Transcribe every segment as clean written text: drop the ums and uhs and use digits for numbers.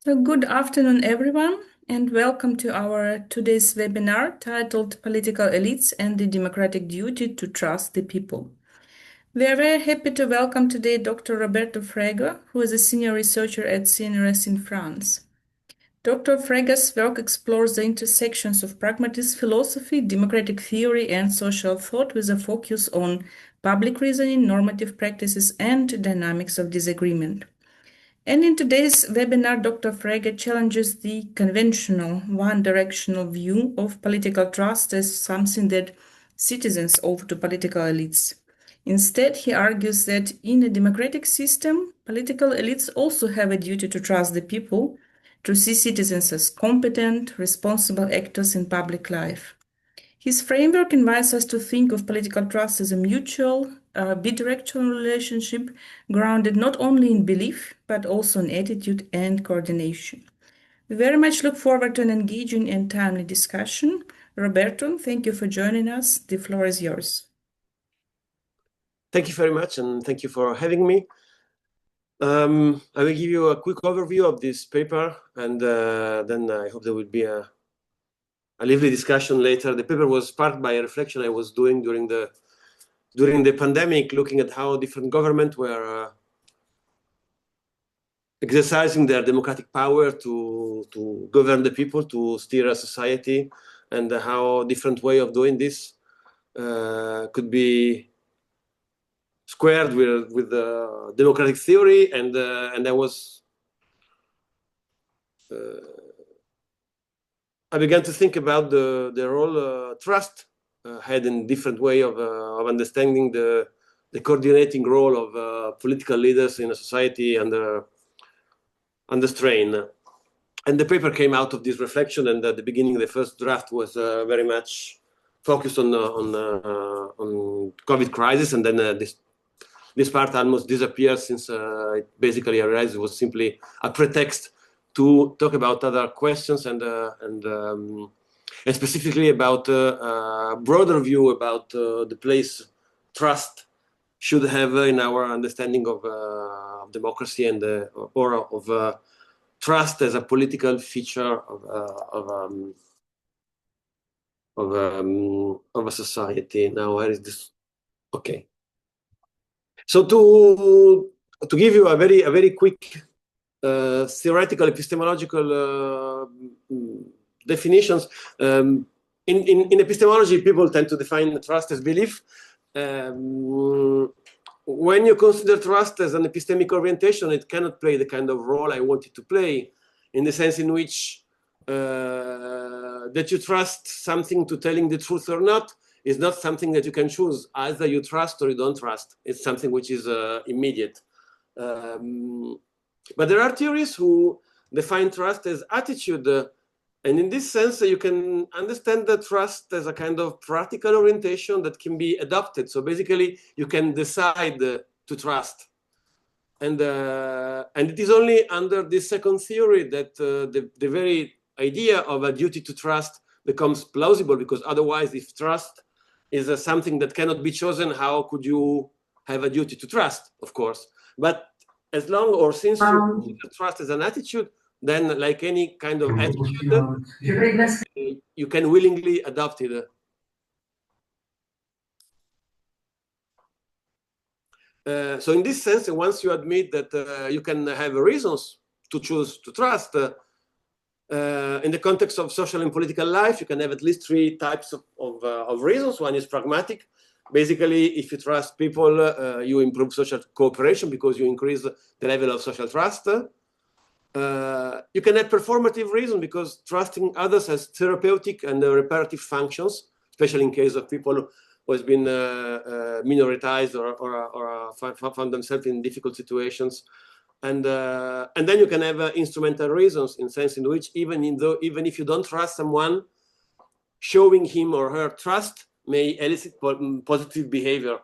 So good afternoon, everyone, and welcome to our today's webinar titled Political Elites and the Democratic Duty to Trust the People. We are very happy to welcome today Dr. Roberto Frege, who is a senior researcher at CNRS in France. Dr. Frege's work explores the intersections of pragmatist philosophy, democratic theory, and social thought with a focus on public reasoning, normative practices, and dynamics of disagreement. And in today's webinar, Dr. Frege challenges the conventional one-directional view of political trust as something that citizens owe to political elites. Instead, he argues that in a democratic system, political elites also have a duty to trust the people, to see citizens as competent, responsible actors in public life. His framework invites us to think of political trust as a mutual, bi-directional relationship grounded not only in belief, but also in attitude and coordination. We very much look forward to an engaging and timely discussion. Roberto, thank you for joining us. The floor is yours. Thank you very much, and thank you for having me. I will give you a quick overview of this paper, and then I hope there will be a lively discussion later. The paper was sparked by a reflection I was doing during the pandemic, looking at how different governments were exercising their democratic power to govern the people, to steer a society, and how different way of doing this could be squared with the democratic theory, and I began to think about the role trust had in different way of understanding the coordinating role of political leaders in a society under strain. And the paper came out of this reflection, and at the beginning, the first draft was very much focused on COVID crisis, and then this part almost disappeared since it basically I realized it was simply a pretext to talk about other questions and specifically about a broader view about the place trust should have in our understanding of democracy and or of trust as a political feature of a society. Now, where is this? Okay. So to give you a very quick theoretical epistemological definitions, in epistemology, people tend to define trust as belief. When you consider trust as an epistemic orientation, it cannot play the kind of role I want it to play, in the sense in which that you trust something to telling the truth or not is not something that you can choose. Either you trust or you don't trust. It's something which is immediate. But there are theories who define trust as attitude. And in this sense, you can understand the trust as a kind of practical orientation that can be adopted. So basically, you can decide to trust. And it is only under this second theory that the very idea of a duty to trust becomes plausible, because otherwise, if trust is something that cannot be chosen, how could you have a duty to trust, of course? But as long or since you trust as an attitude, then like any kind of attitude, you can willingly adopt it. So in this sense, once you admit that you can have reasons to choose to trust, in the context of social and political life, you can have at least three types of reasons. One is pragmatic. Basically, if you trust people, you improve social cooperation because you increase the level of social trust. You can have performative reason because trusting others has therapeutic and reparative functions, especially in case of people who has been minoritized or found themselves in difficult situations. And then you can have instrumental reasons, in sense in which even if you don't trust someone, showing him or her trust may elicit positive behavior.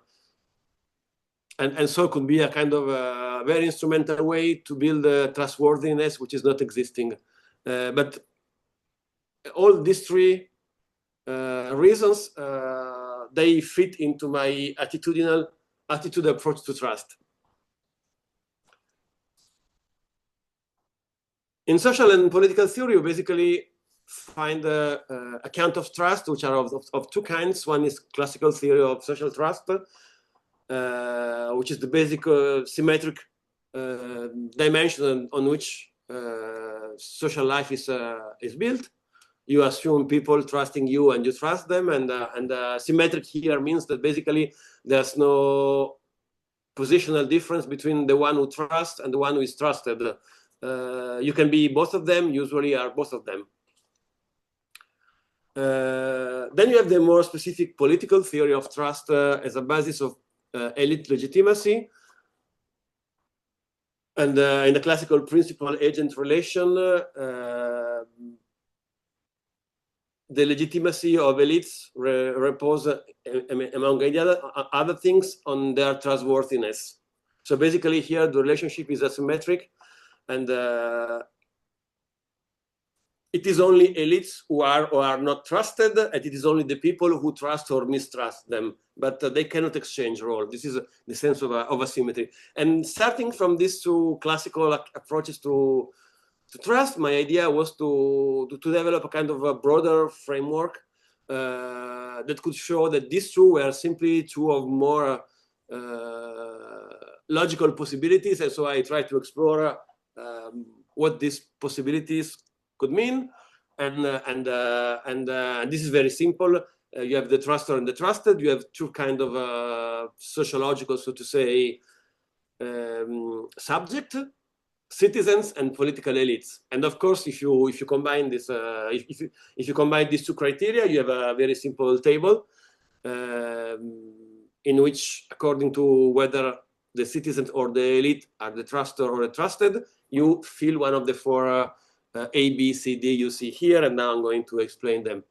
And so it could be a kind of a very instrumental way to build trustworthiness, which is not existing. But all these three reasons, they fit into my attitude approach to trust. In social and political theory, you basically find a account of trust, which are of two kinds. One is classical theory of social trust, which is the basic symmetric dimension on which social life is built. You assume people trusting you and you trust them, and symmetric here means that basically there's no positional difference between the one who trusts and the one who is trusted. You can be both of them, usually are both of them. Then you have the more specific political theory of trust as a basis of elite legitimacy. And in the classical principal-agent relation, the legitimacy of elites repose, among other things, on their trustworthiness. So basically here the relationship is asymmetric, and it is only elites who are or are not trusted, and it is only the people who trust or mistrust them, but they cannot exchange roles. This is the sense of asymmetry. And starting from these two classical approaches to trust, my idea was to develop a kind of a broader framework that could show that these two were simply two of more logical possibilities. And so I tried to explore what these possibilities could mean. And this is very simple. You have the truster and the trusted. You have two kind of sociological, so to say, subject, citizens and political elites. And of course, if you combine this, if you combine these two criteria, you have a very simple table in which, according to whether the citizens or the elite are the truster or the trusted, you fill one of the four A, B, C, D you see here, and now I'm going to explain them.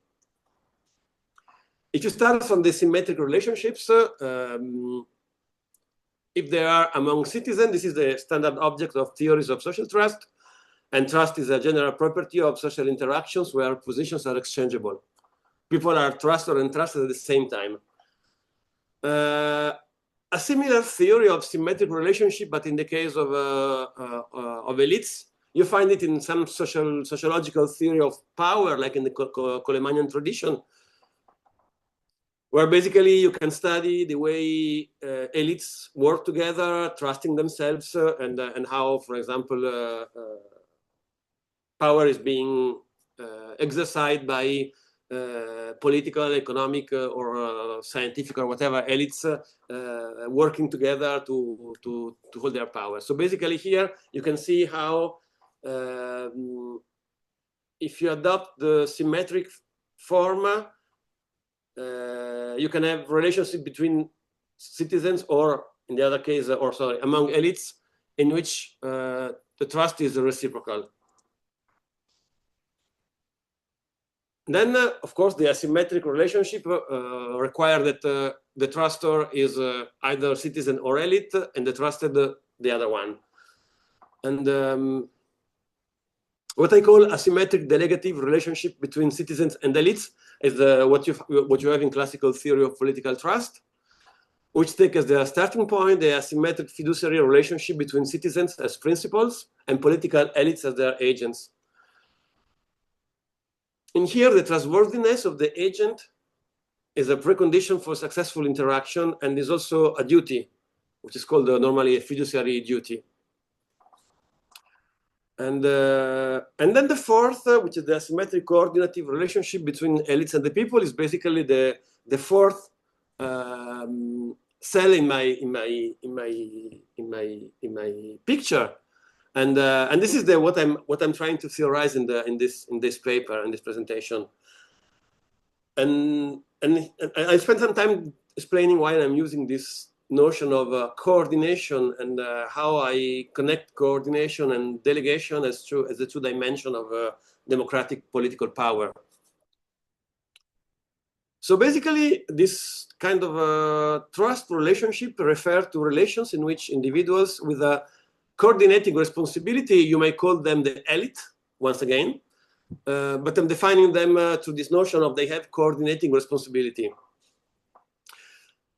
If you start from the symmetric relationships, if they are among citizens, this is the standard object of theories of social trust, and trust is a general property of social interactions where positions are exchangeable. People are trusted and trusted at the same time. A similar theory of symmetric relationship, but in the case of elites, you find it in some sociological theory of power, like in the Colemanian tradition, where basically you can study the way elites work together, trusting themselves, and how, for example, power is being exercised by political, economic, or scientific, or whatever elites working together to hold their power. So basically here you can see how if you adopt the symmetric form, you can have relationship between citizens, or in the other case, or sorry, among elites, in which the trust is reciprocal. Then, of course, the asymmetric relationship require that the truster is either citizen or elite, and the trusted the other one. And what I call asymmetric delegative relationship between citizens and elites is what you have in classical theory of political trust, which take as their starting point the asymmetric fiduciary relationship between citizens as principals and political elites as their agents. In here, the trustworthiness of the agent is a precondition for successful interaction and is also a duty, which is called normally a fiduciary duty. And then the fourth, which is the asymmetric coordinative relationship between elites and the people, is basically the fourth cell in my picture. And this is what I'm trying to theorize in this paper, in this presentation. And I spent some time explaining why I'm using this notion of coordination and how I connect coordination and delegation as the two dimensions of democratic political power. So basically, this kind of trust relationship refers to relations in which individuals with a coordinating responsibility, you may call them the elite, once again, but I'm defining them to this notion of they have coordinating responsibility.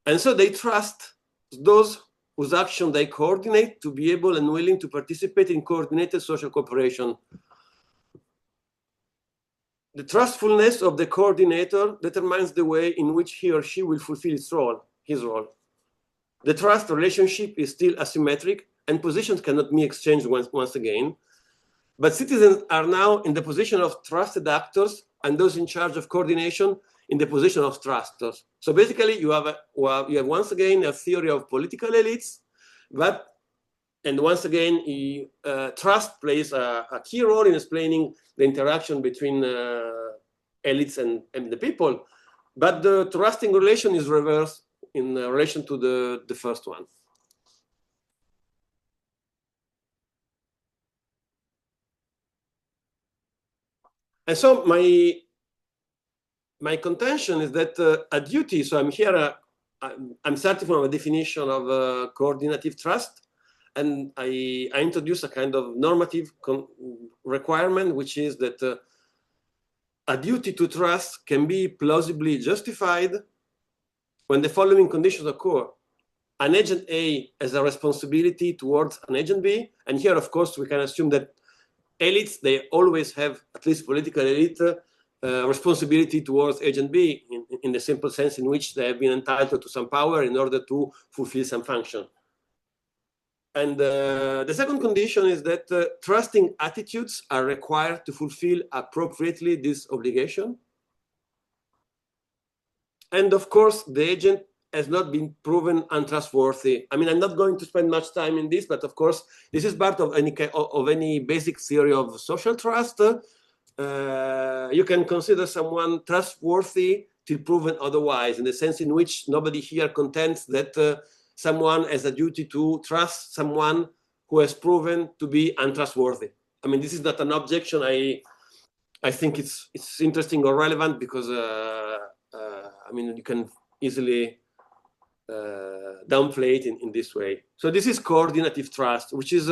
And so they trust those whose action they coordinate to be able and willing to participate in coordinated social cooperation. The trustfulness of the coordinator determines the way in which he or she will fulfill his role. The trust relationship is still asymmetric, and positions cannot be exchanged once again. But citizens are now in the position of trusted actors, and those in charge of coordination in the position of trusters. So basically, you have once again a theory of political elites, and once again, trust plays a key role in explaining the interaction between elites and the people. But the trusting relation is reversed in relation to the first one. And so my contention is that a duty, so I'm here, I'm starting from a definition of coordinative trust, and I introduce a kind of normative requirement, which is that a duty to trust can be plausibly justified when the following conditions occur. An agent A has a responsibility towards an agent B, and here, of course, we can assume that elites, they always have, at least political elite, responsibility towards agent B in the simple sense in which they have been entitled to some power in order to fulfill some function. And the second condition is that trusting attitudes are required to fulfill appropriately this obligation. And of course, the agent has not been proven untrustworthy. I mean, I'm not going to spend much time in this, but of course, this is part of any basic theory of social trust. You can consider someone trustworthy till proven otherwise, in the sense in which nobody here contends that someone has a duty to trust someone who has proven to be untrustworthy. I mean, this is not an objection. I think it's interesting or relevant because I mean, you can easily downplay it in this way. So this is coordinative trust, which is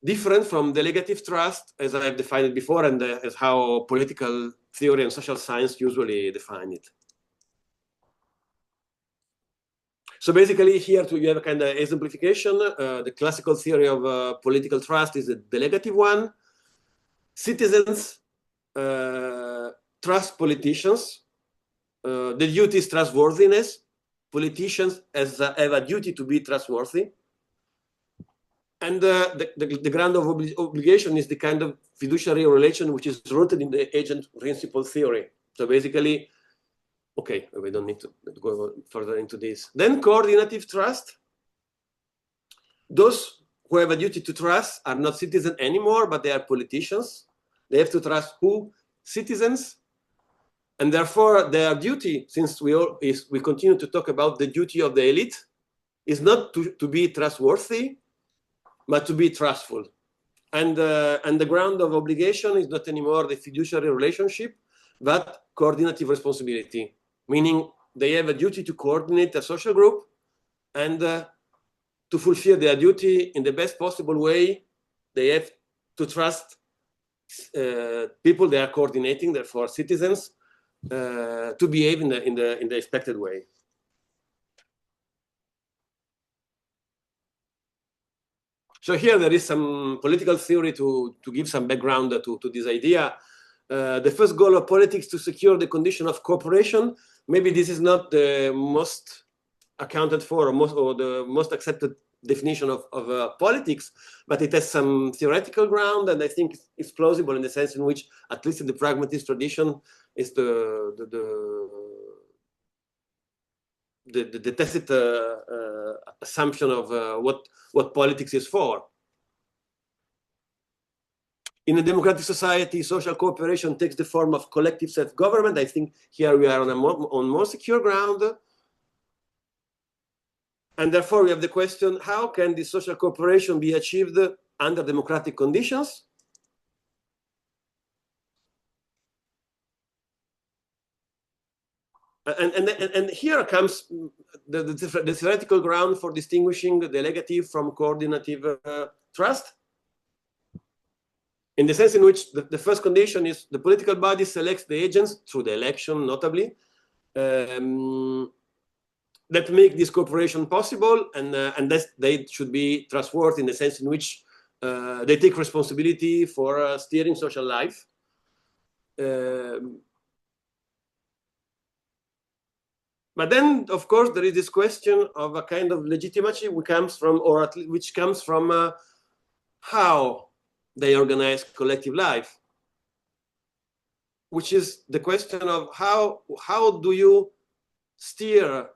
different from delegative trust, as I have defined it before, and as how political theory and social science usually define it. So basically here you have a kind of exemplification. The classical theory of political trust is a delegative one. Citizens trust politicians. The duty is trustworthiness. Politicians have a duty to be trustworthy. And the ground of obligation is the kind of fiduciary relation which is rooted in the agent principle theory. So basically, okay, we don't need to go further into this. Then coordinative trust. Those who have a duty to trust are not citizens anymore, but they are politicians. They have to trust who? Citizens. And therefore, their duty, since we continue to talk about the duty of the elite, is not to be trustworthy, but to be trustful. And the ground of obligation is not anymore the fiduciary relationship, but coordinative responsibility, meaning they have a duty to coordinate a social group and to fulfill their duty in the best possible way. They have to trust people they are coordinating, therefore citizens, to behave in the expected way. So here there is some political theory to give some background to this idea. The first goal of politics to secure the condition of cooperation. Maybe this is not the most accounted for or the most accepted definition of politics, but it has some theoretical ground, and I think it's plausible in the sense in which, at least in the pragmatist tradition, is the tacit assumption of what politics is for. In a democratic society, social cooperation takes the form of collective self-government. I think here we are on more secure ground. And therefore, we have the question, how can this social cooperation be achieved under democratic conditions? And here comes the theoretical ground for distinguishing the delegative from coordinative trust, in the sense in which the first condition is the political body selects the agents through the election, notably, that make this cooperation possible, and that they should be trustworthy in the sense in which they take responsibility for steering social life. But then, of course, there is this question of a kind of legitimacy which comes from, or at least which comes from how they organize collective life, which is the question of how do you steer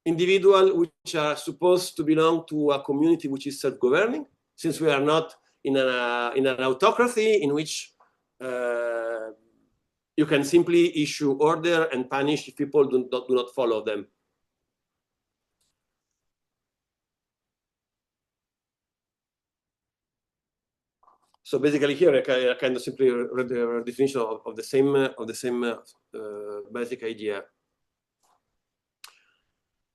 individuals which are supposed to belong to a community which is self-governing, since we are not in an autocracy in which you can simply issue order and punish if people do not follow them. So basically here I kind of simply read the definition of the same basic idea.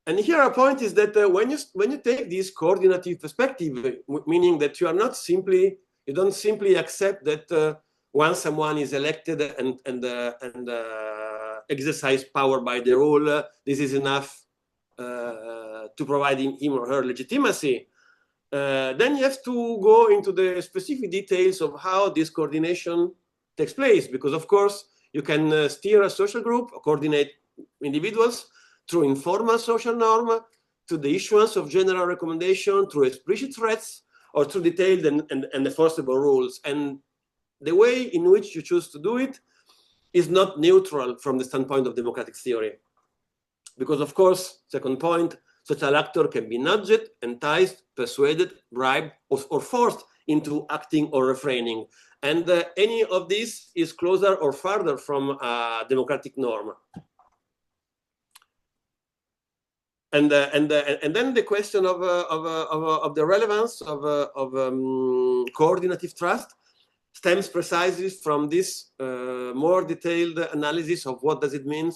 And here a point is that when you take this coordinative perspective, meaning that you don't simply accept that once someone is elected and exercise power by the rule, this is enough to provide him or her legitimacy. Then you have to go into the specific details of how this coordination takes place, because of course you can steer a social group, or coordinate individuals through informal social norm, to the issuance of general recommendation, through explicit threats, or through detailed and enforceable rules. And the way in which you choose to do it is not neutral from the standpoint of democratic theory. Because of course, second point, such an actor can be nudged, enticed, persuaded, bribed, or forced into acting or refraining. And any of this is closer or farther from a democratic norm. And then the question of the relevance of coordinative trust stems precisely from this more detailed analysis of what does it mean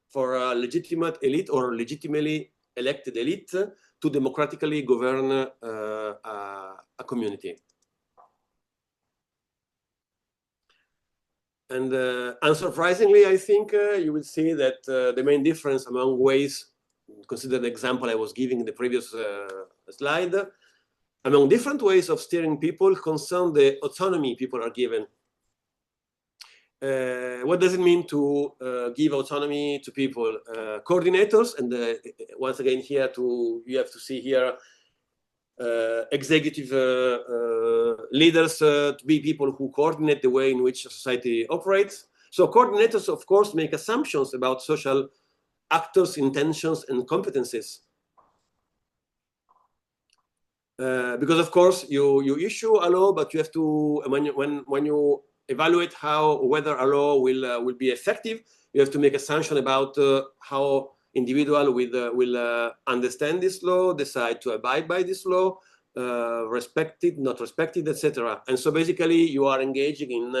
for a legitimate elite or legitimately elected elite to democratically govern a community. And unsurprisingly, I think you will see that the main difference among ways, consider the example I was giving in the previous slide, among different ways of steering people concern the autonomy people are given. What does it mean to give autonomy to people? Coordinators, and once again here you have to see here executive leaders to be people who coordinate the way in which society operates. So coordinators, of course, make assumptions about social actors' intentions and competencies. Because of course you issue a law, but you have to, when you evaluate whether a law will be effective, you have to make assumption about how individual will understand this law, decide to abide by this law, respect it, not respect it, etc. And so basically you are engaging in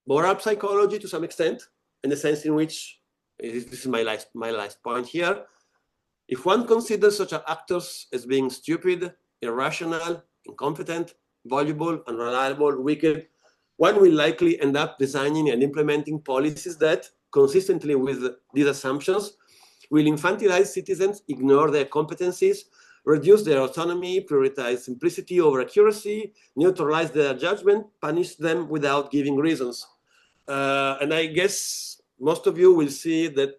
moral psychology to some extent, in the sense in which, this is my last point here, if one considers such actors as being stupid, irrational, incompetent, voluble, unreliable, wicked, one will likely end up designing and implementing policies that, consistently with these assumptions, will infantilize citizens, ignore their competencies, reduce their autonomy, prioritize simplicity over accuracy, neutralize their judgment, punish them without giving reasons. And I guess most of you will see that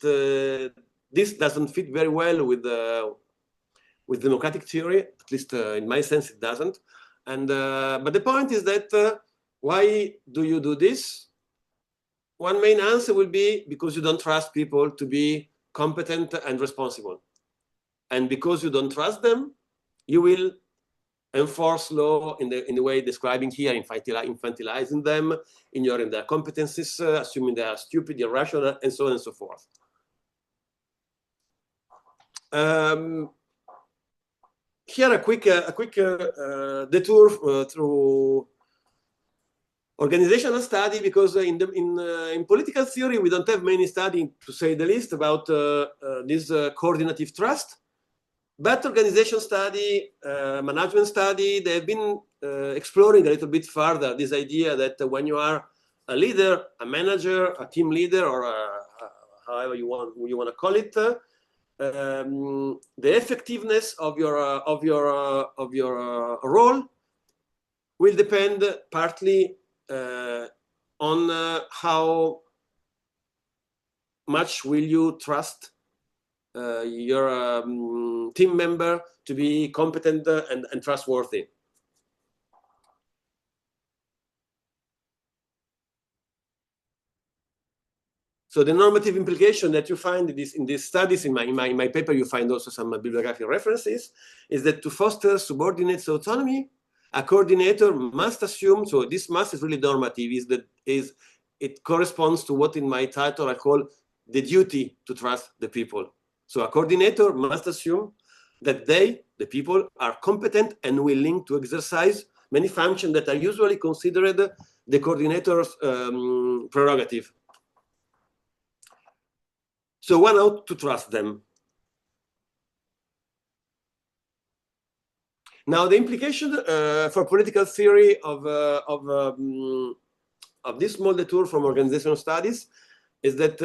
this doesn't fit very well with democratic theory, at least in my sense it doesn't. And but the point is that why do you do this? One main answer will be because you don't trust people to be competent and responsible. And because you don't trust them, you will enforce law in the way describing here, infantilizing them, ignoring their competencies, assuming they are stupid, irrational, and so on and so forth. Here a quick detour through organizational study, because in political theory we don't have many studies, to say the least, about this coordinative trust. But organization study, management study, they've been exploring a little bit further this idea that when you are a leader, a manager, a team leader, or however you want to call it, the effectiveness of your role will depend partly on how much will you trust your team member to be competent and trustworthy. So the normative implication that you find in these studies, in my paper, you find also some bibliographic references, is that to foster subordinates' autonomy, a coordinator must assume, so this must is really normative, it corresponds to what in my title I call the duty to trust the people. So a coordinator must assume that they, the people, are competent and willing to exercise many functions that are usually considered the coordinator's prerogative. So one ought to trust them. Now, the implication for political theory of this small detour from organizational studies is that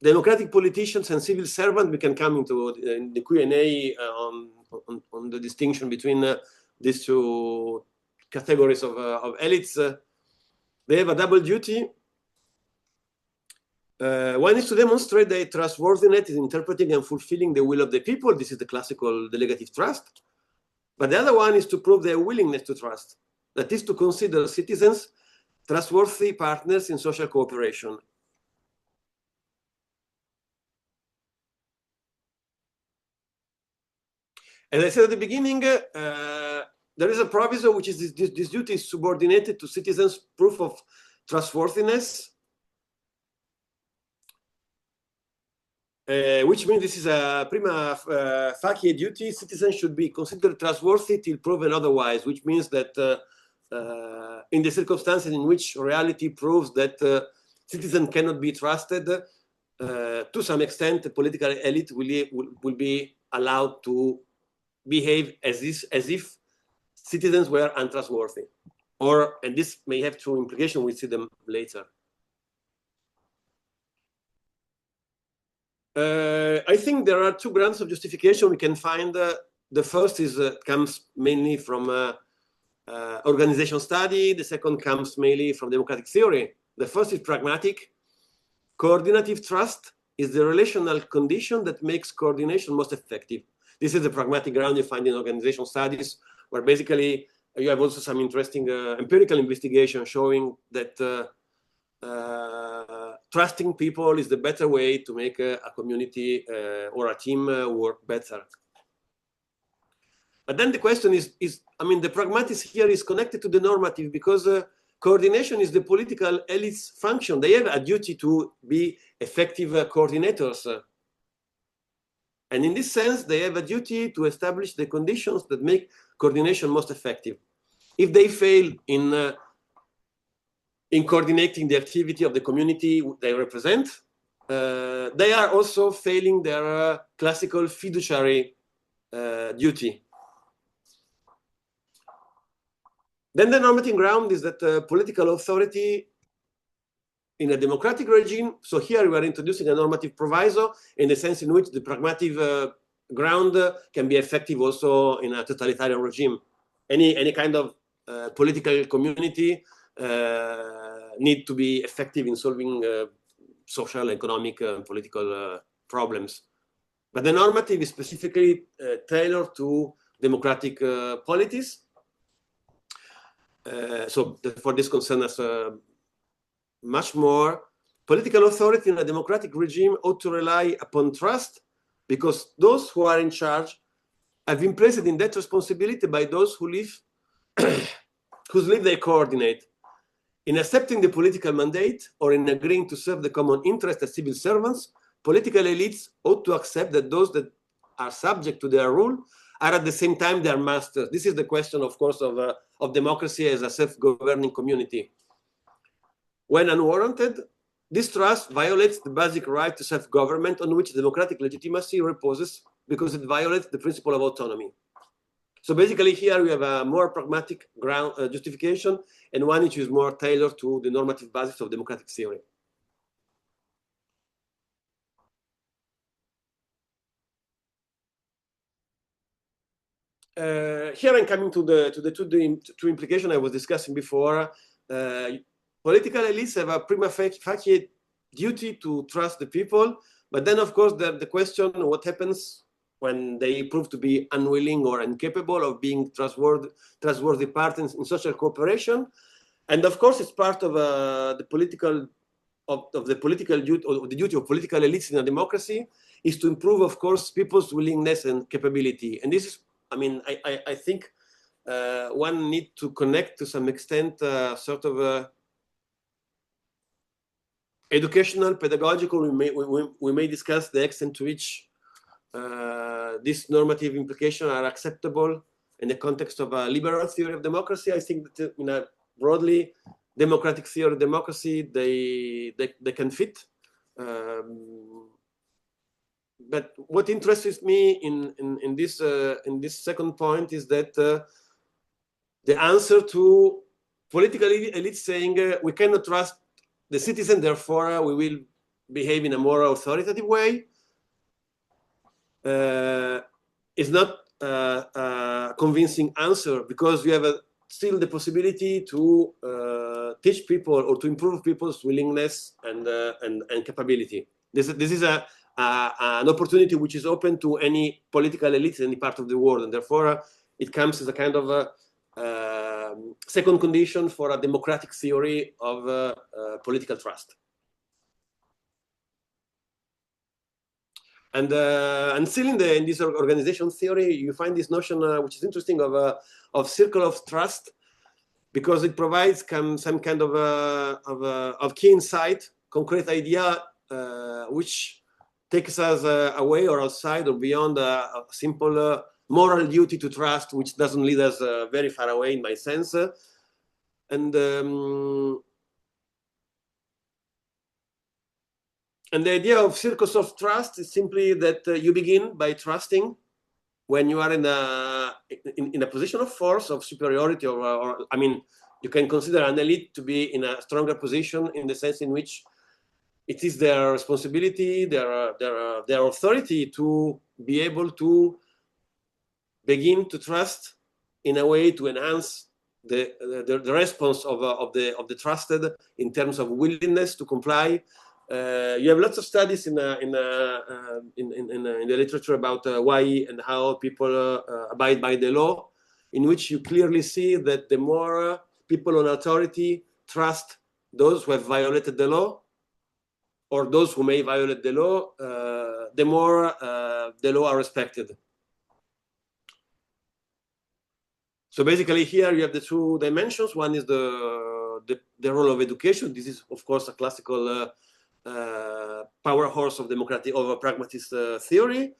democratic politicians and civil servants, we can come into the Q&A on the distinction between these two categories of elites. They have a double duty. One is to demonstrate their trustworthiness in interpreting and fulfilling the will of the people. This is the classical delegative trust. But the other one is to prove their willingness to trust. That is to consider citizens trustworthy partners in social cooperation. As I said at the beginning, there is a proviso which is this duty is subordinated to citizens' proof of trustworthiness. Which means this is a prima facie duty. Citizens should be considered trustworthy till proven otherwise, which means that in the circumstances in which reality proves that citizens cannot be trusted, to some extent, the political elite will be allowed to behave as if citizens were untrustworthy. And this may have true implications, we'll see them later. I think there are two grounds of justification we can find. The first comes mainly from organization study. The second comes mainly from democratic theory. The first is pragmatic. Coordinative trust is the relational condition that makes coordination most effective. This is the pragmatic ground you find in organization studies, where basically you have also some interesting empirical investigation showing that trusting people is the better way to make a community or a team work better. But then the question is, I mean, the pragmatism here is connected to the normative because coordination is the political elite's function. They have a duty to be effective coordinators. And in this sense, they have a duty to establish the conditions that make coordination most effective. If they fail in coordinating the activity of the community they represent, they are also failing their classical fiduciary duty. Then the normative ground is that political authority in a democratic regime, so here we are introducing a normative proviso in the sense in which the pragmatic ground can be effective also in a totalitarian regime. Any kind of political community need to be effective in solving social, economic, political problems. But the normative is specifically tailored to democratic polities. So for this concern us much more. Political authority in a democratic regime ought to rely upon trust because those who are in charge have been placed in that responsibility by those who live, whose live they coordinate. In accepting the political mandate or in agreeing to serve the common interest as civil servants, political elites ought to accept that those that are subject to their rule are at the same time their masters. This is the question, of course, of democracy as a self-governing community. When unwarranted, this trust violates the basic right to self-government on which democratic legitimacy reposes because it violates the principle of autonomy. So basically here we have a more pragmatic ground justification and one which is more tailored to the normative basis of democratic theory. here I'm coming to the two implications I was discussing before. Political elites have a prima facie duty to trust the people, but then of course the question, what happens when they prove to be unwilling or incapable of being trustworthy partners in social cooperation? And of course, it's part of the political duty, or the duty of political elites in a democracy, is to improve, of course, people's willingness and capability. And this is, I mean, I think one need to connect to some extent sort of educational, pedagogical. We may discuss the extent to which these normative implications are acceptable in the context of a liberal theory of democracy. I think that in a broadly democratic theory of democracy, they can fit. But what interests me in this second point is that the answer to political elites saying we cannot trust the citizen, therefore we will behave in a more authoritative way, is not a convincing answer, because you have still the possibility to teach people or to improve people's willingness and capability. This is an opportunity which is open to any political elite in any part of the world, and therefore it comes as a kind of second condition for a democratic theory of political trust. And still in this organization theory, you find this notion, which is interesting, of circle of trust, because it provides some kind of key insight, concrete idea, which takes us away or outside or beyond a simple moral duty to trust, which doesn't lead us very far away, in my sense. And the idea of circles of trust is simply that you begin by trusting when you are in a position of force, of superiority, or I mean, you can consider an elite to be in a stronger position in the sense in which it is their responsibility, their authority to be able to begin to trust in a way to enhance the response of the trusted in terms of willingness to comply. You have lots of studies in the literature about why and how people abide by the law, in which you clearly see that the more people on authority trust those who have violated the law, or those who may violate the law, the more the law are respected. So basically here you have the two dimensions. One is the role of education. This is, of course, a classical power horse of pragmatist theory.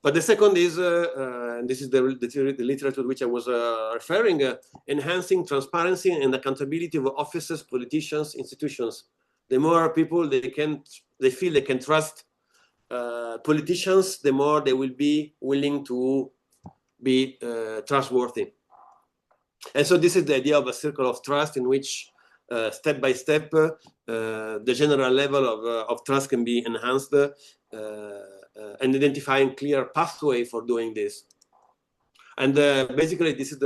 But the second is, and this is the literature to which I was referring, enhancing transparency and accountability of officers, politicians, institutions. The more people they feel they can trust politicians, the more they will be willing to be trustworthy. And so this is the idea of a circle of trust, in which step by step the general level of trust can be enhanced, and identifying clear pathway for doing this. And basically this is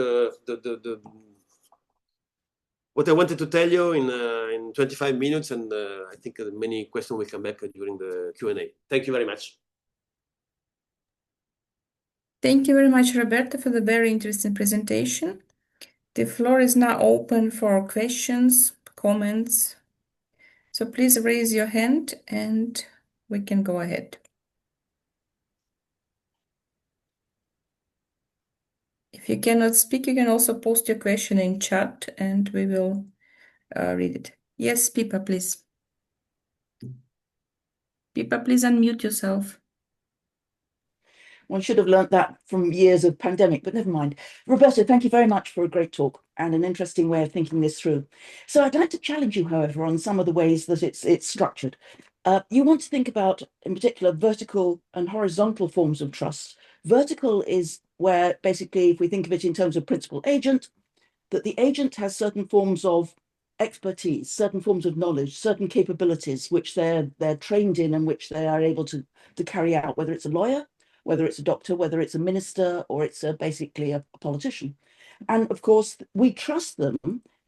what I wanted to tell you in 25 minutes, and I think many questions will come back during the Q&A. Thank you very much. Thank you very much, Roberto, for the very interesting presentation. The floor is now open for questions, comments. So please raise your hand and we can go ahead. If you cannot speak, you can also post your question in chat and we will read it. Yes, Pipa, please. Pipa, please unmute yourself. One should have learnt that from years of pandemic, but never mind. Roberto, thank you very much for a great talk and an interesting way of thinking this through. So I'd like to challenge you, however, on some of the ways that it's structured. You want to think about, in particular, vertical and horizontal forms of trust. Vertical is where, basically, if we think of it in terms of principal agent, that the agent has certain forms of expertise, certain forms of knowledge, certain capabilities, which they're trained in and which they are able to carry out, whether it's a lawyer whether it's a doctor, whether it's a minister, or it's basically a politician. And of course, we trust them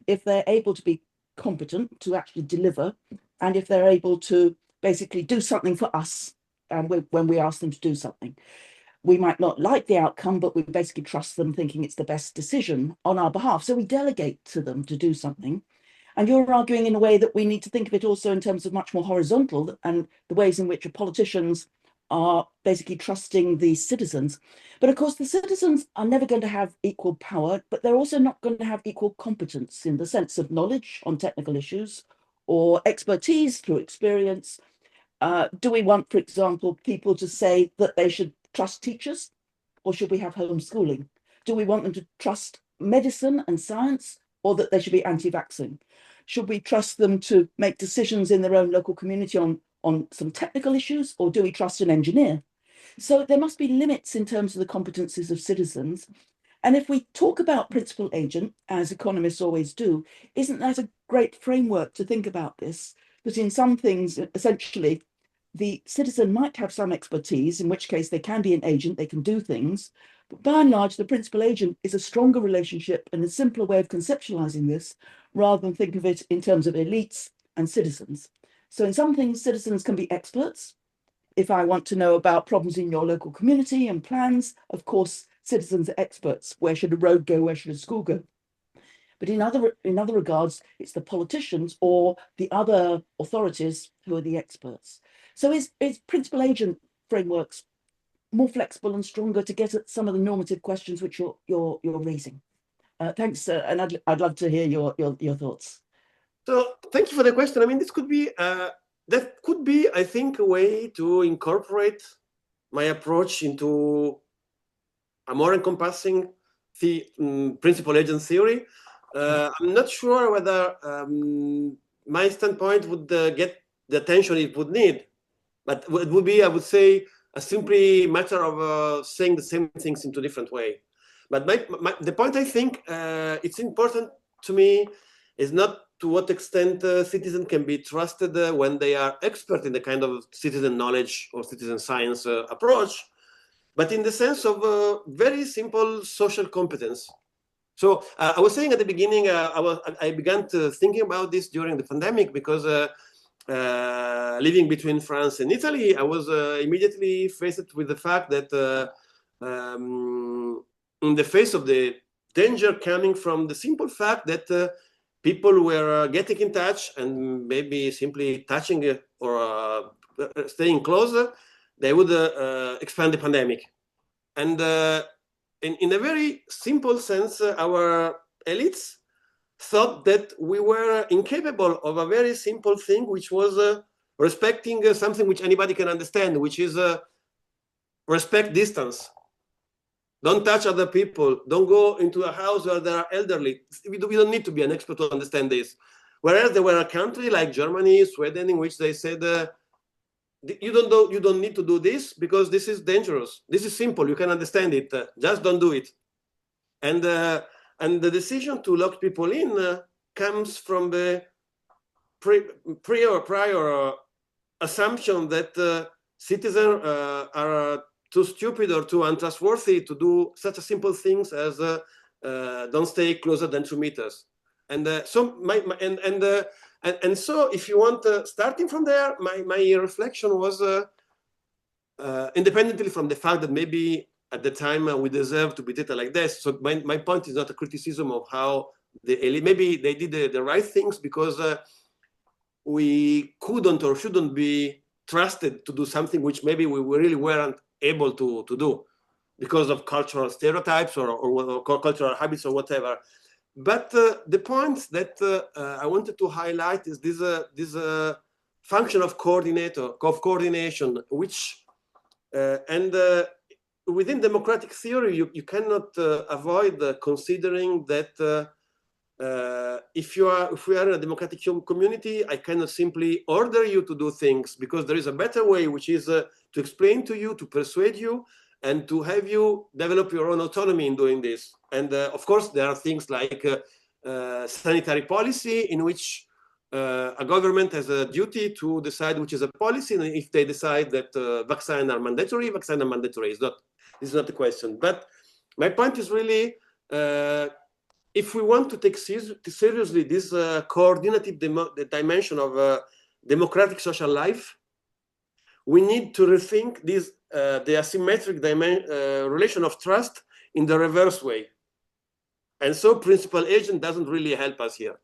if they're able to be competent to actually deliver, and if they're able to basically do something for us when we ask them to do something. We might not like the outcome, but we basically trust them, thinking it's the best decision on our behalf. So we delegate to them to do something. And you're arguing in a way that we need to think of it also in terms of much more horizontal, and the ways in which politicians are basically trusting the citizens. But of course, the citizens are never going to have equal power, but they're also not going to have equal competence in the sense of knowledge on technical issues or expertise through experience. Do we want, for example, people to say that they should trust teachers, or should we have homeschooling? Do we want them to trust medicine and science, or that they should be anti-vaccine? Should we trust them to make decisions in their own local community on some technical issues, or do we trust an engineer? So there must be limits in terms of the competencies of citizens. And if we talk about principal agent, as economists always do, isn't that a great framework to think about this? That in some things, essentially, the citizen might have some expertise, in which case they can be an agent, they can do things. But by and large, the principal agent is a stronger relationship and a simpler way of conceptualizing this, rather than think of it in terms of elites and citizens. So in some things, citizens can be experts. If I want to know about problems in your local community and plans, of course, citizens are experts. Where should a road go? Where should a school go? But in other regards, it's the politicians or the other authorities who are the experts. So is principal agent frameworks more flexible and stronger to get at some of the normative questions which you're raising? Thanks, and I'd love to hear your thoughts. So thank you for the question. I mean, this could be that could be, I think, a way to incorporate my approach into a more encompassing principal agent theory. I'm not sure whether my standpoint would get the attention it would need, but it would be, I would say, a simply matter of saying the same things in a different way. But the point I think it's important to me is not to what extent citizens can be trusted when they are expert in the kind of citizen knowledge or citizen science approach, but in the sense of very simple social competence. So I was saying at the beginning, I began to thinking about this during the pandemic because living between France and Italy, I was immediately faced with the fact that in the face of the danger coming from the simple fact that people were getting in touch and maybe simply touching or staying closer, they would expand the pandemic. And in a very simple sense, our elites thought that we were incapable of a very simple thing, which was respecting something which anybody can understand, which is respect distance. Don't touch other people. Don't go into a house where there are elderly. We don't need to be an expert to understand this. Whereas there were a country like Germany, Sweden, in which they said, you don't need to do this because this is dangerous. This is simple. You can understand it. Just don't do it. And the decision to lock people in comes from the prior assumption that citizens are too stupid or too untrustworthy to do such a simple things as don't stay closer than 2 meters. And so so if you want, starting from there, my reflection was independently from the fact that maybe at the time we deserve to be treated like this. So my point is not a criticism of how maybe they did the right things because we couldn't or shouldn't be trusted to do something which maybe we really weren't able to do because of cultural stereotypes or cultural habits or whatever. But the point that I wanted to highlight is this function of coordination, which within democratic theory, you cannot avoid considering that if we are in a democratic community, I cannot simply order you to do things because there is a better way, which is to explain to you, to persuade you, and to have you develop your own autonomy in doing this. And of course, there are things like sanitary policy in which a government has a duty to decide which is a policy, and if they decide that vaccines are mandatory, vaccines are mandatory. This is not the question. But my point is really, if we want to take seriously this coordinative dimension of democratic social life, we need to rethink this the asymmetric relation of trust in the reverse way. And so principal agent doesn't really help us here.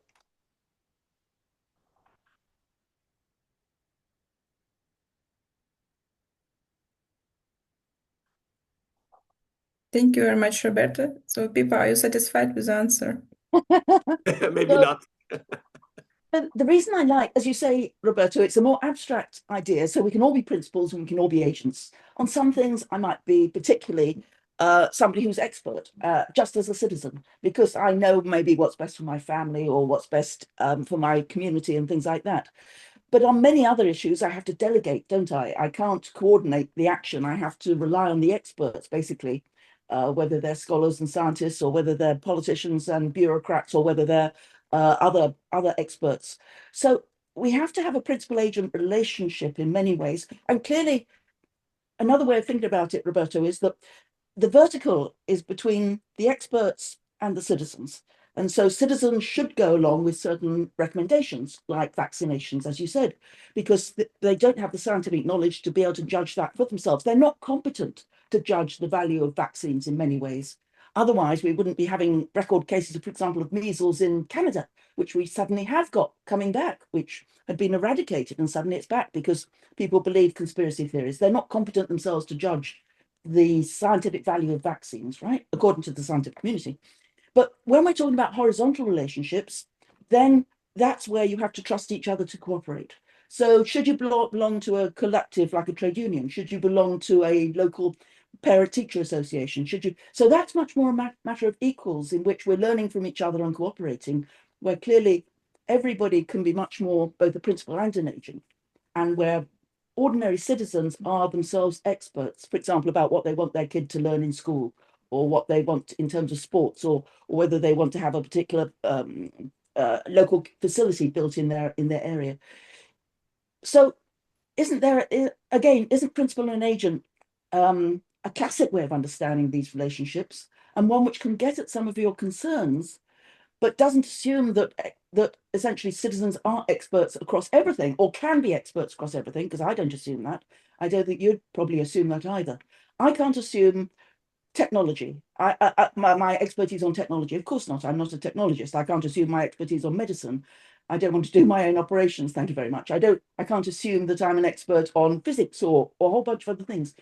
Thank you very much, Roberto. So, Pippa, are you satisfied with the answer? Maybe not. But the reason I like, as you say, Roberto, it's a more abstract idea. So we can all be principals and we can all be agents. On some things, I might be particularly somebody who's expert, just as a citizen, because I know maybe what's best for my family or what's best for my community and things like that. But on many other issues, I have to delegate, don't I? I can't coordinate the action. I have to rely on the experts, basically, whether they're scholars and scientists or whether they're politicians and bureaucrats or whether they're other experts. So we have to have a principal-agent relationship in many ways. And clearly, another way of thinking about it, Roberto, is that the vertical is between the experts and the citizens. And so citizens should go along with certain recommendations, like vaccinations, as you said, because they don't have the scientific knowledge to be able to judge that for themselves. They're not competent to judge the value of vaccines in many ways. Otherwise, we wouldn't be having record cases, for example, of measles in Canada, which we suddenly have got coming back, which had been eradicated, and suddenly it's back because people believe conspiracy theories. They're not competent themselves to judge the scientific value of vaccines, right, according to the scientific community. But when we're talking about horizontal relationships, then that's where you have to trust each other to cooperate. So should you belong to a collective like a trade union? Should you belong to a local parent-teacher association? Should you? So that's much more a matter of equals in which we're learning from each other and cooperating, where clearly everybody can be much more both a principal and an agent, and where ordinary citizens are themselves experts, for example, about what they want their kid to learn in school, or what they want in terms of sports, or whether they want to have a particular local facility built in their area. So isn't there, again, isn't principal and agent a classic way of understanding these relationships, and one which can get at some of your concerns, but doesn't assume that essentially citizens are experts across everything, or can be experts across everything, because I don't assume that. I don't think you'd probably assume that either. I can't assume technology. My expertise on technology, of course not. I'm not a technologist. I can't assume my expertise on medicine. I don't want to do my own operations, thank you very much. I can't assume that I'm an expert on physics or a whole bunch of other things.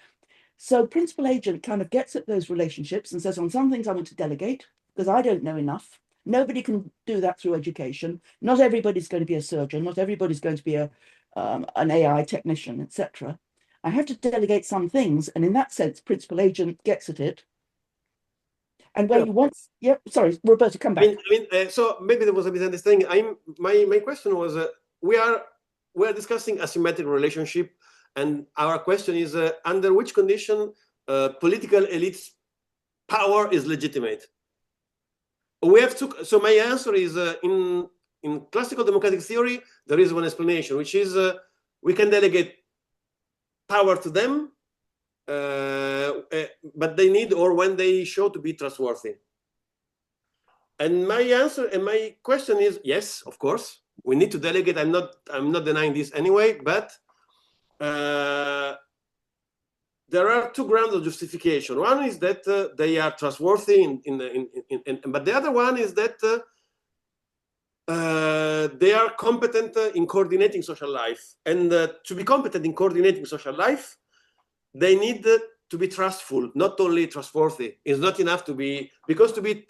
So principal agent kind of gets at those relationships and says, on some things I want to delegate because I don't know enough. Nobody can do that through education. Not everybody's going to be a surgeon. Not everybody's going to be an AI technician, etc. I have to delegate some things, and in that sense, principal agent gets at it. And where you want, yeah, sorry, Roberto, come back. So maybe there was a misunderstanding. My question was, we are discussing asymmetric relationship, and our question is, under which condition political elites' power is legitimate? We have to. So my answer is, in classical democratic theory, there is one explanation, which is we can delegate power to them, but they need, or when they show to be trustworthy. And my answer and my question is, yes, of course, we need to delegate. I'm not denying this anyway, but there are two grounds of justification. One is that they are trustworthy, but the other one is that they are competent in coordinating social life. And to be competent in coordinating social life, they need to be trustful, not only trustworthy. It's not enough to be, because to be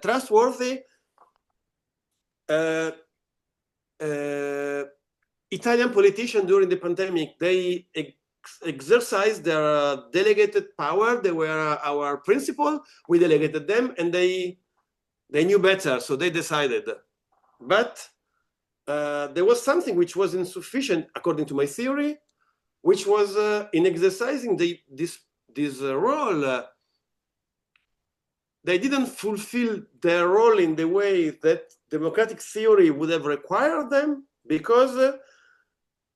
trustworthy, Italian politicians during the pandemic, they exercised their delegated power. They were our principal. We delegated them, and they knew better, so they decided. But there was something which was insufficient, according to my theory, which was in exercising this role. They didn't fulfill their role in the way that democratic theory would have required them, because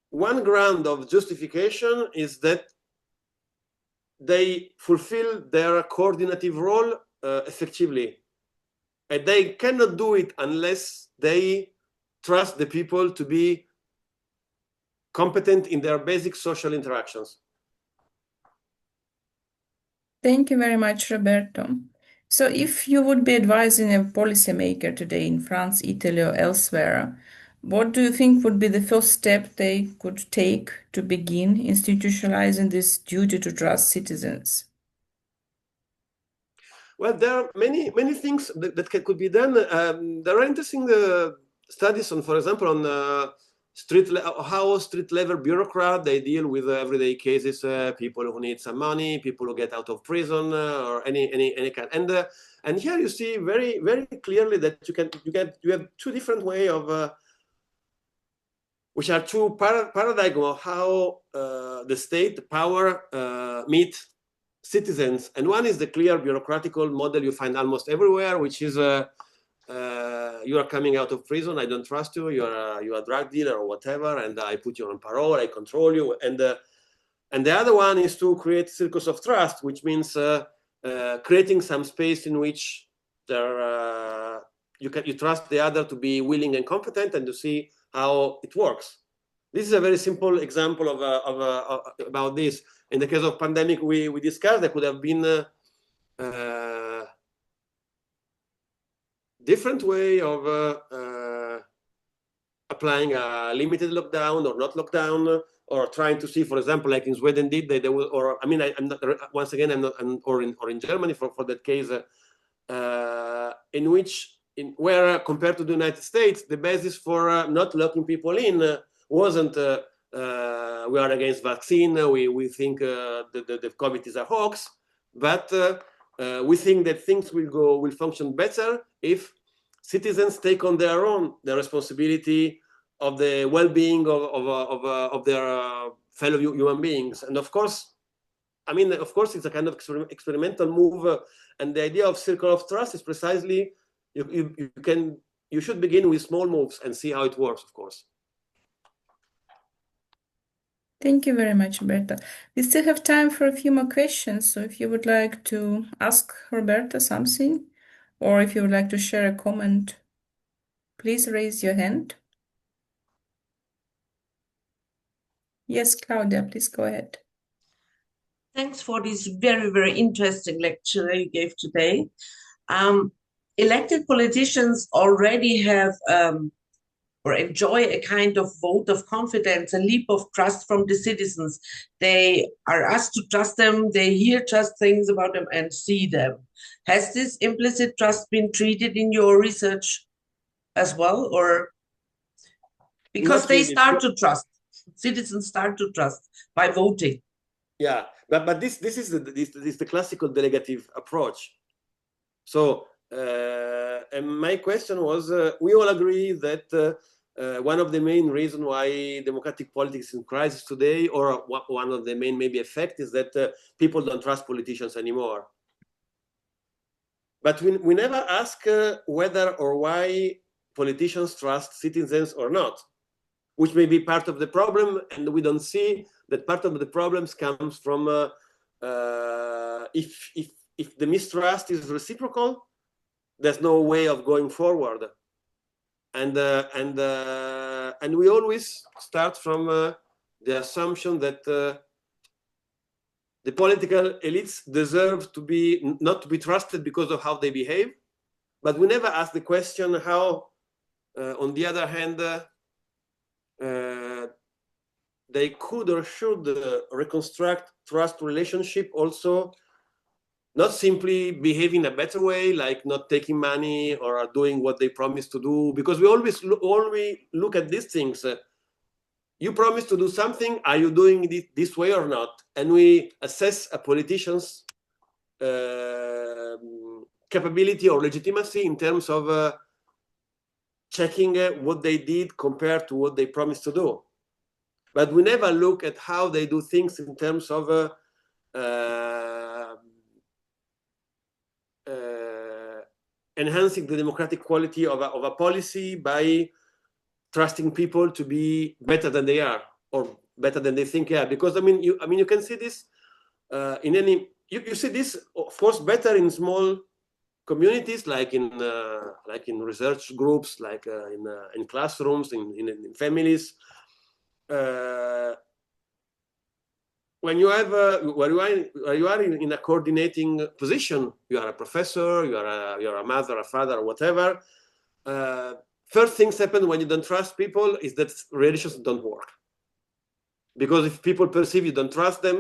one ground of justification is that they fulfill their coordinative role effectively. And they cannot do it unless they trust the people to be competent in their basic social interactions. Thank you very much, Roberto. So if you would be advising a policymaker today in France, Italy, or elsewhere, what do you think would be the first step they could take to begin institutionalizing this duty to trust citizens? Well, there are many things that could be done. There are interesting studies on, for example, on how street level bureaucrats they deal with everyday cases, people who need some money, people who get out of prison, or any kind. And here you see very clearly that you have two different way of which are two paradigms of how the state power meet citizens. And one is the clear bureaucratical model you find almost everywhere, which is you are coming out of prison, I don't trust you, you're a drug dealer or whatever, and I put you on parole, I control you. And the other one is to create circus of trust, which means creating some space in which you trust the other to be willing and competent and to see how it works. This is a very simple example about this. In the case of pandemic, we discussed there could have been different way of applying a limited lockdown or not lockdown, or trying to see, for example, like in Sweden did, they will, or I mean, I'm not, once again, I'm not, or in Germany for that case, in which where compared to the United States, the basis for not locking people in wasn't we are against vaccine, we think the COVID is a hoax, but we think that things will function better if citizens take on their own the responsibility of the well-being of their fellow human beings. And of course, I mean, of course, it's a kind of experimental move, and the idea of circle of trust is precisely you should begin with small moves and see how it works, of course. Thank you very much, Roberta. We still have time for a few more questions. So if you would like to ask Roberta something, or if you would like to share a comment, please raise your hand. Yes, Claudia, please go ahead. Thanks for this very interesting lecture you gave today. Elected politicians already have or enjoy a kind of vote of confidence, a leap of trust from the citizens. They are asked to trust them, they hear just things about them and see them. Has this implicit trust been treated in your research as well, or because they start to trust, citizens start to trust by voting? Yeah, but this is the classical delegative approach. So and my question was, we all agree that one of the main reasons why democratic politics is in crisis today, or one of the main maybe effect, is that people don't trust politicians anymore. But we never ask whether or why politicians trust citizens or not, which may be part of the problem, and we don't see that part of the problems comes from if the mistrust is reciprocal, there's no way of going forward, and we always start from the assumption that the political elites deserve to be not to be trusted because of how they behave, but we never ask the question how, on the other hand, they could or should reconstruct trust relationship also, not simply behave in a better way, like not taking money or doing what they promise to do, because we always look at these things. You promise to do something, are you doing it this way or not? And we assess a politician's capability or legitimacy in terms of checking what they did compared to what they promised to do. But we never look at how they do things in terms of enhancing the democratic quality of a policy by trusting people to be better than they are or better than they think they are. Because I mean you can see this in any you see this of course better in small communities, like in research groups, like in classrooms, in families. When you have where you are in a coordinating position, you are a professor, you are a mother, a father, or whatever. First things happen when you don't trust people is that relations don't work. Because if people perceive you don't trust them,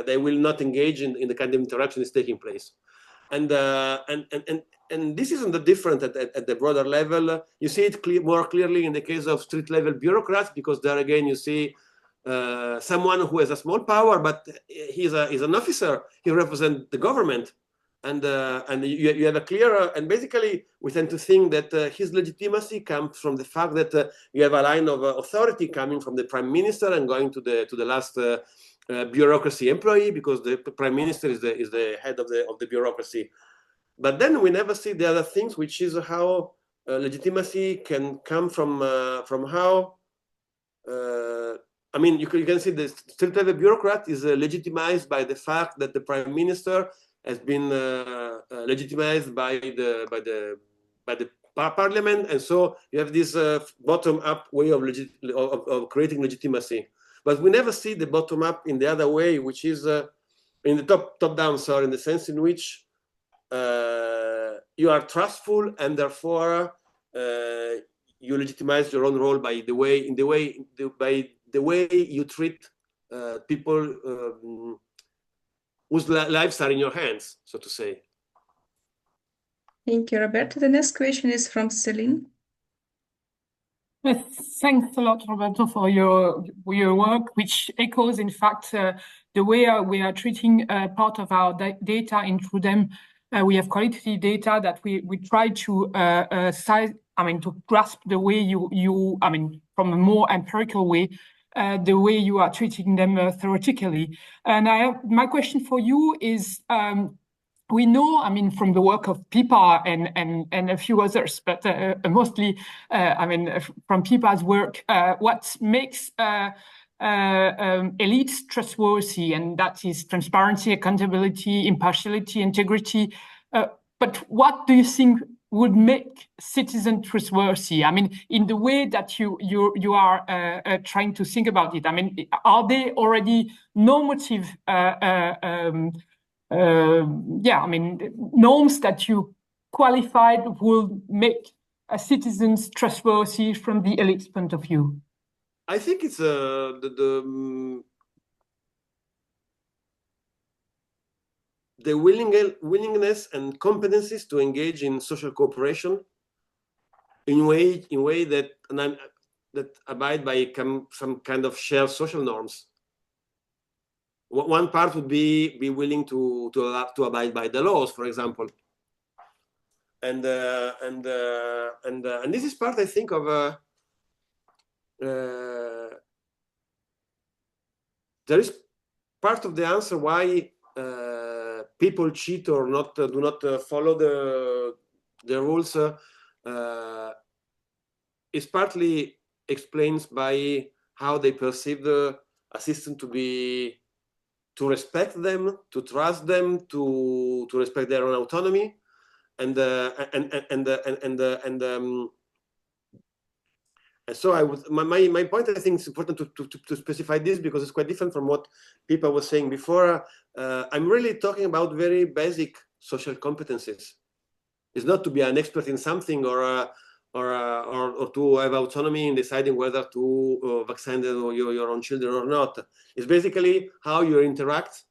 they will not engage in the kind of interaction is taking place. And this isn't different at the broader level. You see it more clearly in the case of street level bureaucrats, because there again you see someone who has a small power, but he's an officer. He represents the government, and you have a clear and basically we tend to think that his legitimacy comes from the fact that you have a line of authority coming from the prime minister and going to the last bureaucracy employee, because the prime minister is the head of the bureaucracy. But then we never see the other things, which is how legitimacy can come from how. I mean, you can see the street level bureaucrat is legitimized by the fact that the prime minister has been legitimized by the parliament, and so you have this bottom-up way of creating legitimacy. But we never see the bottom-up in the other way, which is in the top-down, sorry, in the sense in which you are trustful, and therefore you legitimize your own role by the way you treat people whose lives are in your hands, so to say. Thank you, Roberto. The next question is from Celine. Yes, thanks a lot, Roberto, for your work, which echoes, in fact, the way we are treating part of our data in TRUEDEM. We have qualitative data that we try to size, to grasp the way you from a more empirical way, the way you are treating them theoretically. And my question for you is, we know, from the work of PIPA and a few others, but mostly, from PIPA's work, what makes elites trustworthy, and that is transparency, accountability, impartiality, integrity. But what do you think would make citizens trustworthy? In the way that you are trying to think about it. Are they already normative? Norms that you qualified will make citizens trustworthy from the elite's point of view? I think it's the willingness and competencies to engage in social cooperation in way that abide by some kind of shared social norms. One part would be willing to abide by the laws, for example, and this is part, I think, of there is part of the answer why people cheat or do not follow the rules is partly explained by how they perceive the assistant to respect them, to trust them, to respect their own autonomy, and so my point, I think it's important to specify this, because it's quite different from what people were saying before. I'm really talking about very basic social competencies. It's not to be an expert in something or to have autonomy in deciding whether to vaccinate your own children or not. It's basically how you interact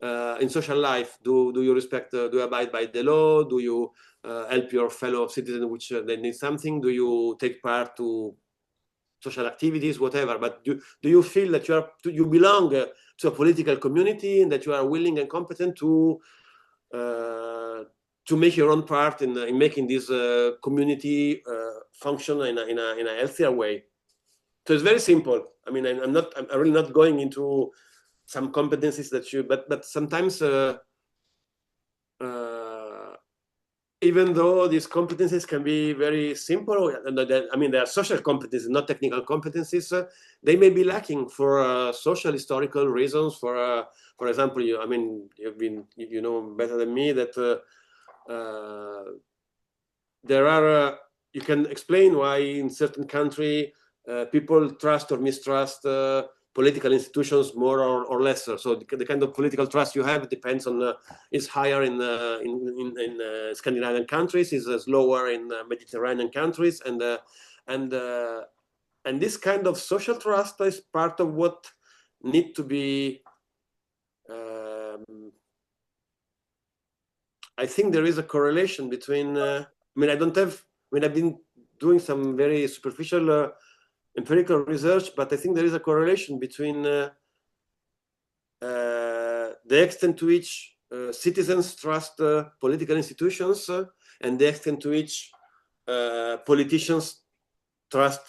in social life. Do you respect? Do you abide by the law? Do you help your fellow citizens which they need something? Do you take part to social activities, whatever? But do you feel that you belong to a political community, and that you are willing and competent to make your own part in making this community function in a healthier way? So it's very simple. I'm really not going into some competencies that but sometimes even though these competencies can be very simple, I mean, they are social competencies, not technical competencies, they may be lacking for social historical reasons. For example, you know better than me that there are, you can explain why in certain country people trust or mistrust political institutions more or lesser. So the kind of political trust you have depends on is higher in Scandinavian countries, is lower in Mediterranean countries, and this kind of social trust is part of what need to be. I think there is a correlation between. I mean, I've been doing some very superficial empirical research, but I think there is a correlation between the extent to which citizens trust political institutions and the extent to which politicians trust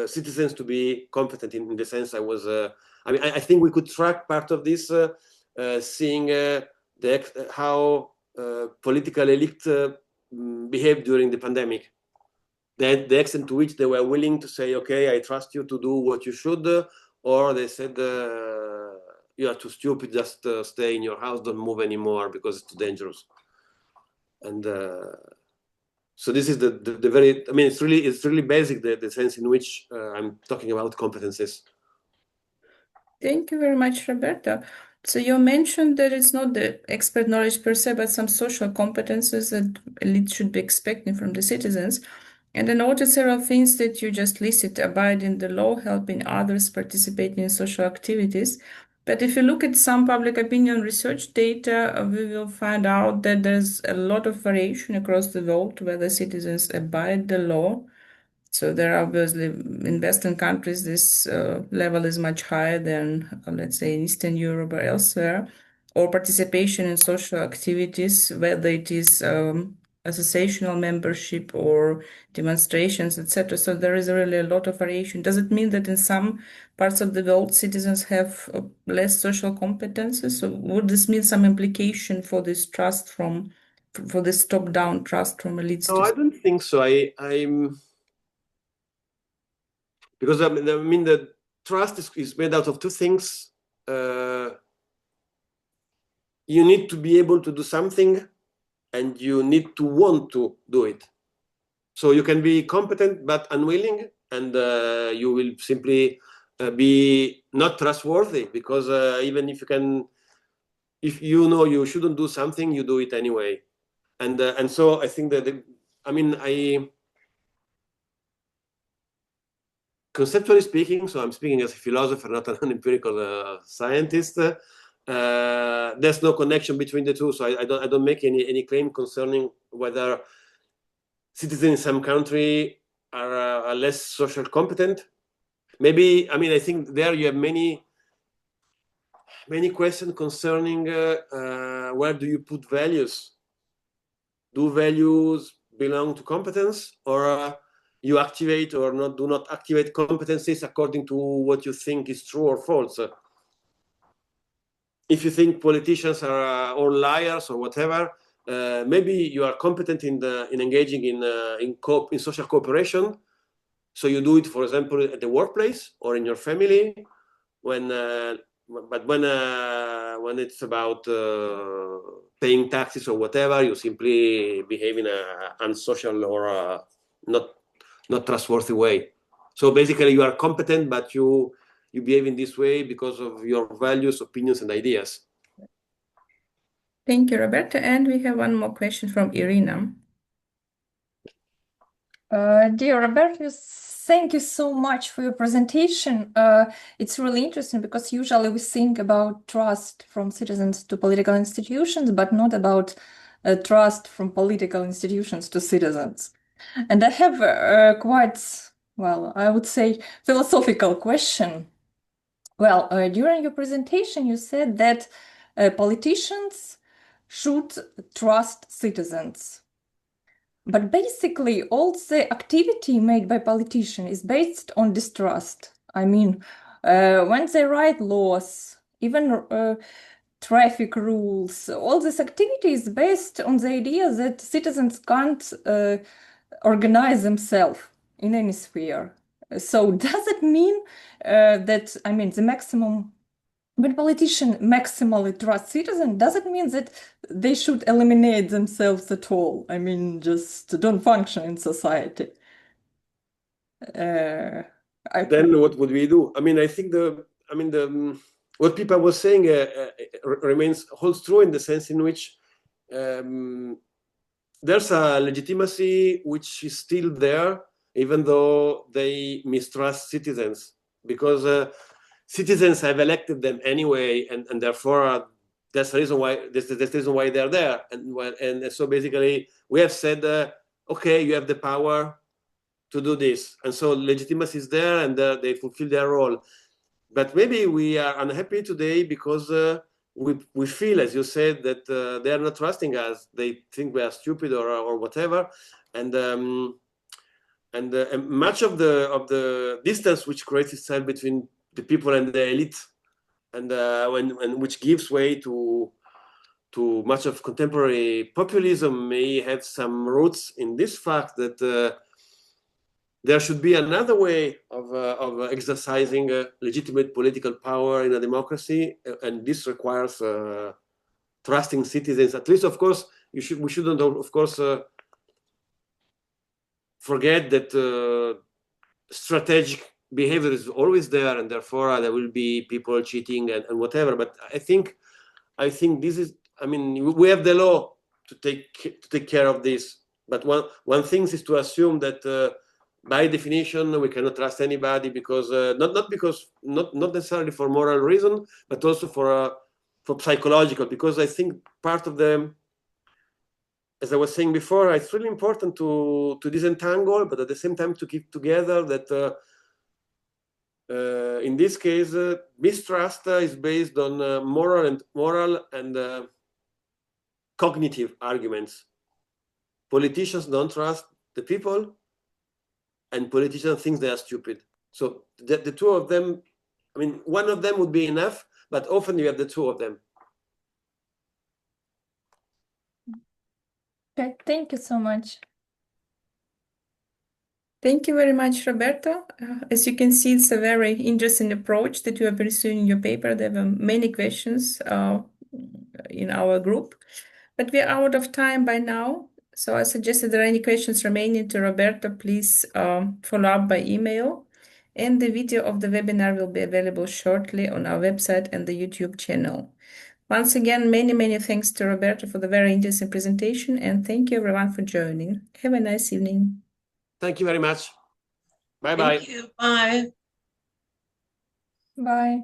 citizens to be competent. In the sense, I think we could track part of this, seeing how political elite behaved during the pandemic. The extent to which they were willing to say, okay, I trust you to do what you should, or they said, you are too stupid, just stay in your house, don't move anymore because it's too dangerous. And so this is the very, I mean, it's really basic, the sense in which I'm talking about competences. Thank you very much, Roberto. So you mentioned that it's not the expert knowledge per se, but some social competences that elites should be expecting from the citizens. And I noted several things that you just listed: abiding the law, helping others, participating in social activities. But if you look at some public opinion research data, we will find out that there's a lot of variation across the world whether citizens abide the law. So there are obviously in Western countries, this level is much higher than, let's say, in Eastern Europe or elsewhere, or participation in social activities, whether it is associational membership or demonstrations, etc. So there is really a lot of variation. Does it mean that in some parts of the world, citizens have less social competences? So would this mean some implication for this trust for this top-down trust from elites? No, I don't think so. I'm because I mean the trust is made out of two things. You need to be able to do something, and you need to want to do it. So you can be competent but unwilling, and you will simply be not trustworthy, because even if you know you shouldn't do something, you do it anyway. And so I think that conceptually speaking, so I'm speaking as a philosopher, not an empirical scientist. There's no connection between the two, so I don't make any claim concerning whether citizens in some country are less social competent. Maybe, I think there you have many questions concerning where do you put values? Do values belong to competence, or you activate or do not activate competencies according to what you think is true or false? If you think politicians are all liars or whatever, maybe you are competent in engaging in social cooperation. So you do it, for example, at the workplace or in your family. But when it's about paying taxes or whatever, you simply behave in an unsocial or not trustworthy way. So basically, you are competent, but you behave in this way because of your values, opinions, and ideas. Thank you, Roberta. And we have one more question from Irina. Dear Roberto, thank you so much for your presentation. It's really interesting because usually we think about trust from citizens to political institutions, but not about trust from political institutions to citizens. And I have I would say, philosophical question. Well, during your presentation, you said that politicians should trust citizens. But basically, all the activity made by politicians is based on distrust. I mean, when they write laws, even traffic rules. All this activity is based on the idea that citizens can't organize themselves in any sphere. So does it mean that, I mean, the maximum, when politicians maximally trust citizens, does it mean that they should eliminate themselves at all? I mean, just don't function in society. Then what would we do? I mean, I think what Pippa was saying holds true in the sense in which there's a legitimacy which is still there, even though they mistrust citizens, because citizens have elected them anyway, and therefore that's the reason why they're there. And so basically we have said, okay, you have the power to do this, and so legitimacy is there, and they fulfill their role. But maybe we are unhappy today because we feel, as you said, that they are not trusting us. They think we are stupid or whatever, and much of the distance which creates itself between the people and the elite, and which gives way to much of contemporary populism may have some roots in this fact that there should be another way of exercising legitimate political power in a democracy, and this requires trusting citizens. At least, of course, we shouldn't, of course, forget that strategic behavior is always there, and therefore there will be people cheating and whatever. But I think this is, I mean, we have the law to take care of this. But one thing is to assume that by definition we cannot trust anybody, because not necessarily for moral reason, but also for psychological. Because I think part of them, as I was saying before, it's really important to disentangle, but at the same time to keep together that in this case, mistrust is based on moral and cognitive arguments. Politicians don't trust the people, and politicians think they are stupid. So the two of them, I mean, one of them would be enough, but often you have the two of them. Okay, thank you so much. Thank you very much, Roberto. As you can see, it's a very interesting approach that you are pursuing in your paper. There were many questions in our group, but we are out of time by now. So I suggest if there are any questions remaining to Roberto, please follow up by email. And the video of the webinar will be available shortly on our website and the YouTube channel. Once again, many thanks to Roberto for the very interesting presentation, and thank you everyone for joining. Have a nice evening. Thank you very much. Bye-bye. Thank you. Bye. Bye.